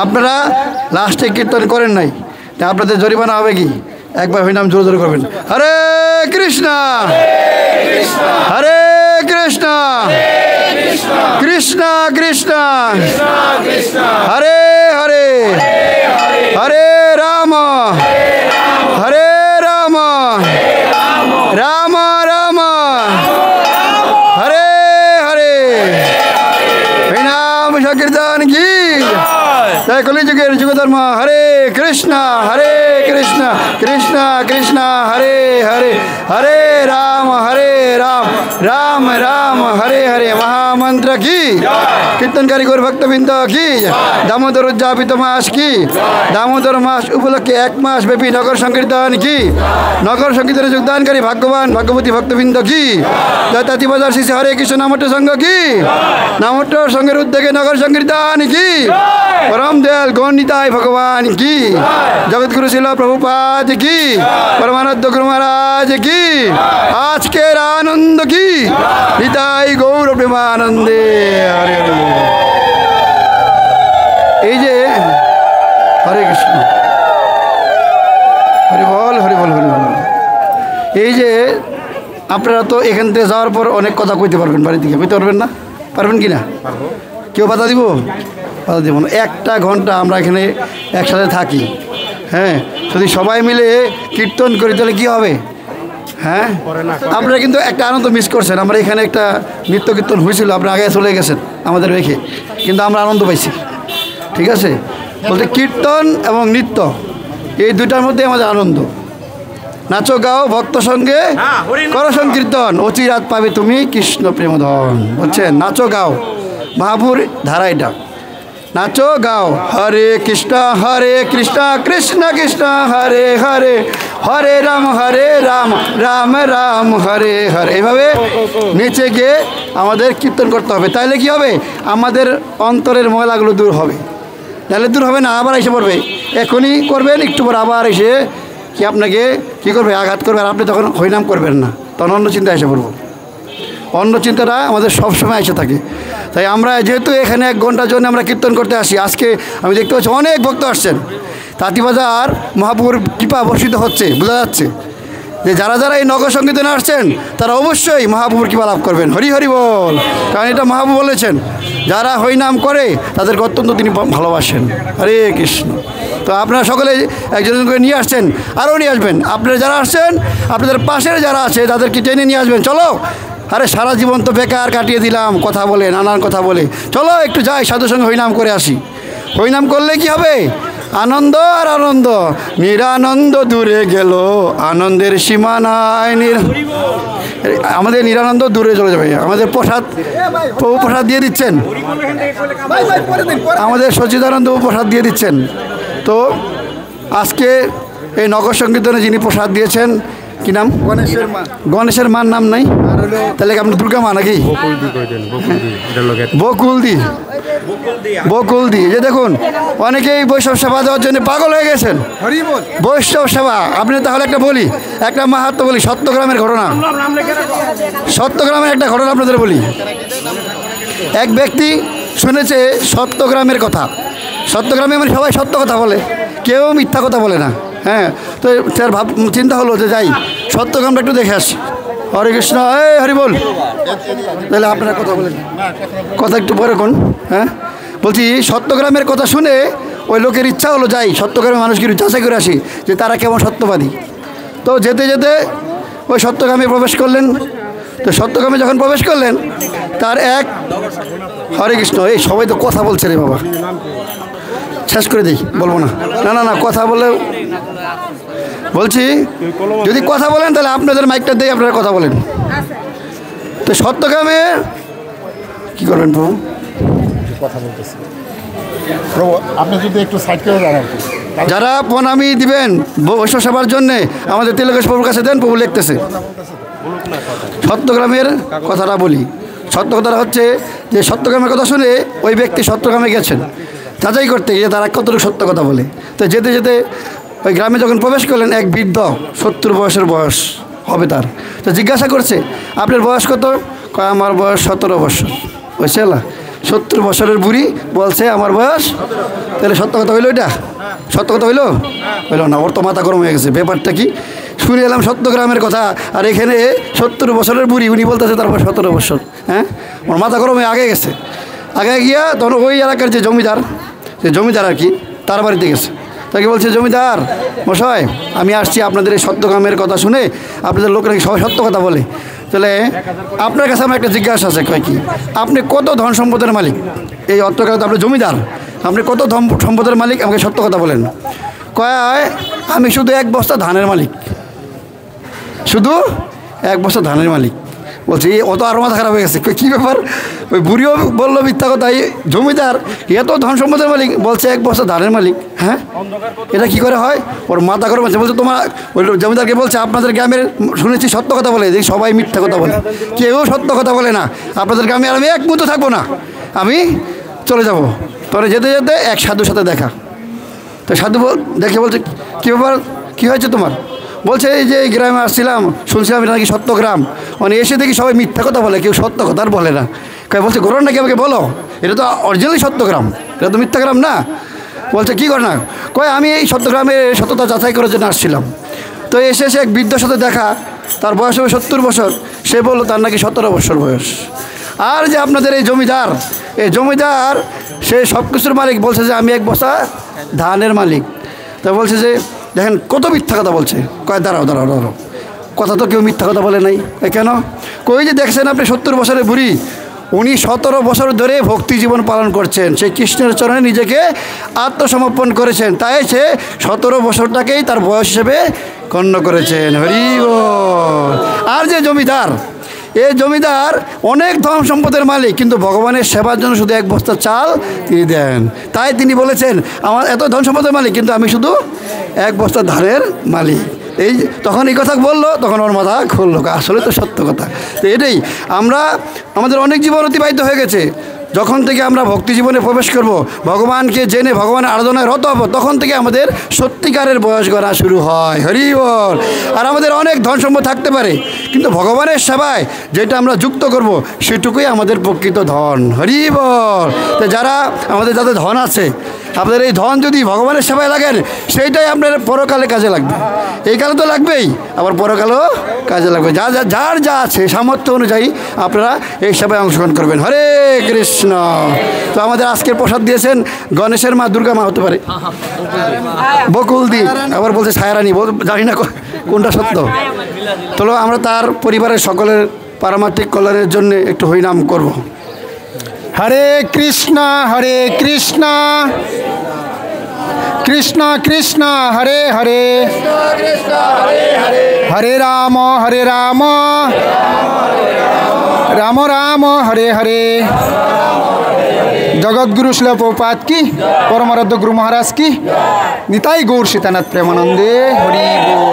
আপনারা লাস্টে কীর্তন করেন নাই, তা আপনাদের জরিমানা হবে কি? একবার হরিনাম জোরে জোরে করবেন, হরে কৃষ্ণ হরে কৃষ্ণ কৃষ্ণ কৃষ্ণ হরে হরে হরে রাম হরে রাম রাম রাম হরে হরে। হরিনাম সংকীর্তন কি জয়। কলিযুগের যুগধর্ম হরে কৃষ্ণ কৃষ্ণ কৃষ্ণ হরে হরে হরে রাম রাম রাম হরে হরে। মহামন্ত্র কি কীর্তনকারী গৌর ভক্তবৃন্দ কি দামোদর উদযাপিত মাস কি দামোদর মাস উপলক্ষে 1 মাস ব্যাপী নগর সংকীর্তন কি নগর সংকীর্তনে যোগদানকারী ভাগ্যবান ভাগ্যবতী ভক্তবৃন্দ কি তাঁতি বাজার শ্রী হরে কৃষ্ণ নামট্য সংঘ কি নামট্য সংঘের উদ্যোগে নগর সংকীর্তন কি পরম দয়াল গণিতায় ভগবান কি জগৎগুরু ছিল প্রভুপাদ কি পরমানন্দ গুরু মহারাজ কি আজকের আনন্দ কি নিতাই গৌর প্রেমানন্দে হরে হরে। এই যে হরে কৃষ্ণ হরি বল হরি বল হরি বল। এই যে আপনারা তো এখান থেকে যাওয়ার পর অনেক কথা কইতে পারবেন, বাড়ি থেকে কইতে পারবেন না? পারবেন কি না? কেউ বাধা দিব? বাধা দিব না। 1টা ঘন্টা আমরা এখানে একসাথে থাকি, হ্যাঁ, যদি সবাই মিলে কীর্তন করি তাহলে কী হবে? হ্যাঁ, আপনারা কিন্তু একটা আনন্দ মিস করছেন। আমরা এখানে একটা নৃত্য কীর্তন হয়েছিল, আপনারা আগে চলে গেছেন আমাদের রেখে, কিন্তু আমরা আনন্দ পাইছি। ঠিক আছে, বলতে কীর্তন এবং নৃত্য এই দুটার মধ্যে আমাদের আনন্দ। নাচো গাও ভক্ত সঙ্গে কর সংকীর্তন অচিরাত পাবে তুমি কৃষ্ণ প্রেমধন। বলছেন নাচো গাও, মহাপুর ধারা এটা। নাচো গাও হরে কৃষ্ণ কৃষ্ণ কৃষ্ণ হরে হরে হরে রাম রাম রাম হরে হরে। এইভাবে নেচে গিয়ে আমাদের কীর্তন করতে হবে। তাইলে কি হবে? আমাদের অন্তরের ময়লাগুলো দূর হবে। তাহলে দূর হবে না, আবার এসে পড়বে। এখনই করবেন, একটু পর আবার এসে কি আপনাকে কী করবে? আঘাত করবে। আর আপনি তখন হরিনাম করবেন না, তখন অন্য চিন্তা এসে পড়ব। অন্য চিন্তাটা আমাদের সবসময় এসে থাকে। তাই আমরা যেহেতু এখানে 1 ঘন্টার জন্য আমরা কীর্তন করতে আসি, আজকে আমি দেখতে পাচ্ছি অনেক ভক্ত আসছেন। তাঁতিবাজার মহাপুর কৃপা বর্ষিত হচ্ছে, বোঝা যাচ্ছে যে যারা যারা এই নগর সংকীর্তনে আসছেন তারা অবশ্যই মহাপুর কৃপা লাভ করবেন। হরি হরি বল। কারণ এটা মহাপুর বলেছেন, যারা হরিনাম করে তাদেরকে অত্যন্ত তিনি ভালোবাসেন। হরে কৃষ্ণ। তো আপনারা সকলে একজন করে নিয়ে আসছেন, আরও নিয়ে আসবেন। আপনারা যারা আসছেন আপনাদের পাশের যারা আছে তাদেরকে টেনে নিয়ে আসবেন। চলো, আরে সারা জীবন তো বেকার কাটিয়ে দিলাম কথা বলে, নানান কথা বলে, চলো একটু যাই সাধুর সঙ্গে হরিনাম করে আসি। হরিনাম করলে কি হবে? আনন্দ আর আনন্দ, নিরানন্দ দূরে গেল আনন্দের সীমা নাই। আমাদের নিরানন্দ দূরে চলে যাবে। আমাদের প্রসাদ প্রভু প্রসাদ দিয়ে দিচ্ছেন, আমাদের সচিদানন্দ প্রসাদ দিয়ে দিচ্ছেন। তো আজকে এই নগর সংকীর্তনে যিনি প্রসাদ দিয়েছেন কি নাম? গণেশের মার নাম নাই? তাহলে কি আপনার দুর্গা মা নাকি? বকুলদি। যে দেখুন অনেকেই বৈষ্ণব সেবা দেওয়ার জন্য পাগল হয়ে গেছেন। বৈষ্ণব সেবা আপনি তাহলে একটা বলি, একটা মাহাত্ম্য বলি। সত্যগ্রামের ঘটনা, সত্যগ্রামের একটা ঘটনা আপনাদের বলি। এক ব্যক্তি শুনেছে সত্যগ্রামের কথা। সত্যগ্রামে মানে সবাই সত্য কথা বলে, কেউ মিথ্যা কথা বলে না। হ্যাঁ, তো তার চিন্তা হলো যে যাই সত্যগ্রামটা একটু দেখে আসি। হরে কৃষ্ণ, এই হরি বল। তাহলে আপনারা কথা বলেন, কথা একটু পরে কোন। হ্যাঁ, বলছি সত্যগ্রামের কথা শুনে ওই লোকের ইচ্ছা হলো যাই সত্যগ্রামের মানুষকে যাচাই করে আসি যে তারা কেমন সত্যবাদী। তো যেতে যেতে ওই সত্যগ্রামে প্রবেশ করলেন। তো সত্যগ্রামে যখন প্রবেশ করলেন তার এক হরে কৃষ্ণ, এই সবাই তো কথা বলছে রে বাবা, শেষ করে দিই, বলবো না। না না না, কথা বলে বলছি, যদি কথা বলেন তাহলে আপনাদের মাইকটা দিয়ে আপনারা কথা বলেন। তো সত্যগ্রামে কি করবেন প্রভু? কথা বলতেছি প্রভু, আপনি যদি একটু সাইড করে দেন আর কি। যারা প্রণামী দিবেন বৈষ্ণব সেবার জন্যে আমাদের তিলকেশ প্রভুর কাছে দেন, প্রভু লিখতেছে। সত্যগ্রামের কথাটা বলি। সত্য কথাটা হচ্ছে যে সত্যগ্রামের কথা শুনে ওই ব্যক্তি সত্যগ্রামে গেছেন যাচাই করতে, যে তারা কতটুকু সত্য কথা বলে। তো যেতে যেতে ওই গ্রামে যখন প্রবেশ করলেন, এক বৃদ্ধ 70 বয়সের বয়স হবে তার। তো জিজ্ঞাসা করছে আপনার বয়স কত? কয় আমার বয়স 17 বছর। ওই সেলা 70 বছরের বুড়ি বলছে আমার বয়স, তাহলে সত্য কথা হইলো? এটা সত্য কথা হইলো? হইলো না। ওর তো মাথা গরম হয়ে গেছে। ব্যাপারটা কি? শুনে এলাম 70 গ্রামের কথা, আর এখানে 70 বছরের বুড়ি, উনি বলতেছে তারপর 17 বছর। হ্যাঁ, ওর মাথা গরম হয়ে আগে গেছে। আগে গিয়া তখন ওই এলাকার যে জমিদার আর কি, তার বাড়িতে গেছে। তাকে বলছে, জমিদার মশাই, আমি আসছি আপনাদের এই সত্য গ্রামের কথা শুনে, আপনাদের লোকেরা সবাই সত্য কথা বলে, তাহলে আপনার কাছে আমার একটা জিজ্ঞাসা আছে। কয় কি, আপনি কত ধন সম্পদের মালিক? এই অত্রকালে আপনি জমিদার, আপনি কত ধন সম্পদের মালিক? আমাকে সত্য কথা বলেন। কয়, আমি শুধু 1 বস্তা ধানের মালিক, শুধু 1 বস্তা ধানের মালিক। বলছে ও তো আরও মাথা খারাপ হয়ে গেছে। কী ব্যাপার? ওই বুড়িও বললো মিথ্যা কথা, জমিদার এত ধন সম্পদের মালিক বলছে 1 বস্তা ধানের মালিক। হ্যাঁ, এটা কি করে হয়? ওর মাথা গরম আছে। বলছে তোমার ওই জমিদারকে বলছে, আপনাদের গ্রামের শুনেছি সত্য কথা বলে, দেখি সবাই মিথ্যা কথা বলে, কেউ সত্য কথা বলে না। আপনাদের গ্রামে আর আমি এক মুহূর্ত থাকবো না, আমি চলে যাব। তবে যেতে যেতে এক সাধুর সাথে দেখা। তো সাধু দেখে বলছে, কী ব্যাপার, কী হয়েছে তোমার? বলছে, এই যে এই গ্রামে আসছিলাম, শুনছিলাম এটা নাকি সত্য গ্রাম, মানে এসে দেখি সবাই মিথ্যা কথা বলে, কেউ সত্য কথা আর বলে না। বলছে, ঘটনা নাকি আমাকে বলো, এটা তো অরিজিনালি সত্য গ্রাম, এটা তো মিথ্যা গ্রাম না। বলছে, কী ঘটনা? আমি এই সত্য গ্রামের সত্যতা যাচাই করার জন্য আসছিলাম। তো এসে এক বৃদ্ধর সাথে দেখা, তার বয়স হবে 70 বছর। সে বললো তার নাকি 17 বছর বয়স। আর যে আপনাদের এই জমিদার সে সব কিছুর মালিক, বলছে যে আমি 1 বস্তা ধানের মালিক। তা বলছে যে দেখেন কত মিথ্যা কথা বলছে। দাঁড়াও, কথা তো কেউ মিথ্যা কথা বলে নাই। কেন? যে দেখছেন আপনি 70 বছরের বুড়ি, উনি 17 বছর ধরে ভক্তি জীবন পালন করছেন, সেই কৃষ্ণের চরণে নিজেকে আত্মসমর্পণ করেছেন, তাই সে 17 বছরটাকেই তার বয়স হিসেবে গণ্য করেছেন। হরি বল। আর যে জমিদার, এই জমিদার অনেক ধন সম্পদের মালিক, কিন্তু ভগবানের সেবার জন্য শুধু 1 বস্তা চাল তিনি দেন। তাই তিনি বলেছেন, আমার এত ধন সম্পদের মালিক, কিন্তু আমি শুধু 1 বস্তা ধানের মালিক। এই তখন এই কথা বললো, তখন ওর মাথা খুললো, আসলে তো সত্য কথা। তো এটাই আমাদের অনেক জীবন অতিবাহিত হয়ে গেছে। যখন থেকে আমরা ভক্তি জীবনে প্রবেশ করব, ভগবানকে জেনে ভগবানের আরাধনায় রত হব, তখন থেকে আমাদের সত্যিকারের বয়স গড়া শুরু হয়। হরি বল। আর আমাদের অনেক ধন সম্পদ থাকতে পারে, কিন্তু ভগবানের সেবায় যেটা আমরা যুক্ত করব, সেটুকুই আমাদের প্রকৃত ধন। হরি বল। তো যাদের ধন আছে, আপনাদের এই ধন যদি ভগবানের সেবায় লাগেন, সেইটাই আপনার পরকালে কাজে লাগবে। এই কালে তো লাগবেই, আবার পরকালেও কাজে লাগবে। যার যা আছে সামর্থ্য অনুযায়ী আপনারা এই সেবায় অংশগ্রহণ করবেন। হরে কৃষ্ণ। তো আমাদের আজকের প্রসাদ দিয়েছেন গণেশের মা, দুর্গা মা হতে পারে, বকুলদি, আবার বলছে ছায়ারানী, জানি না কোনটা সত্য। চলো আমরা তার পরিবারের সকলের পারমার্থিক কল্যাণের জন্য একটু হরিনাম করব। হরে কৃষ্ণ কৃষ্ণ কৃষ্ণ হরে হরে, হরে রাম রাম রাম হরে হরে। জগৎগুরু শিল প্রভুপাদ কি, পরমারাধ্য গুরু মহারাজ কি, নিতাই গৌর সীতানাথ প্রেমানন্দে। হরি বল।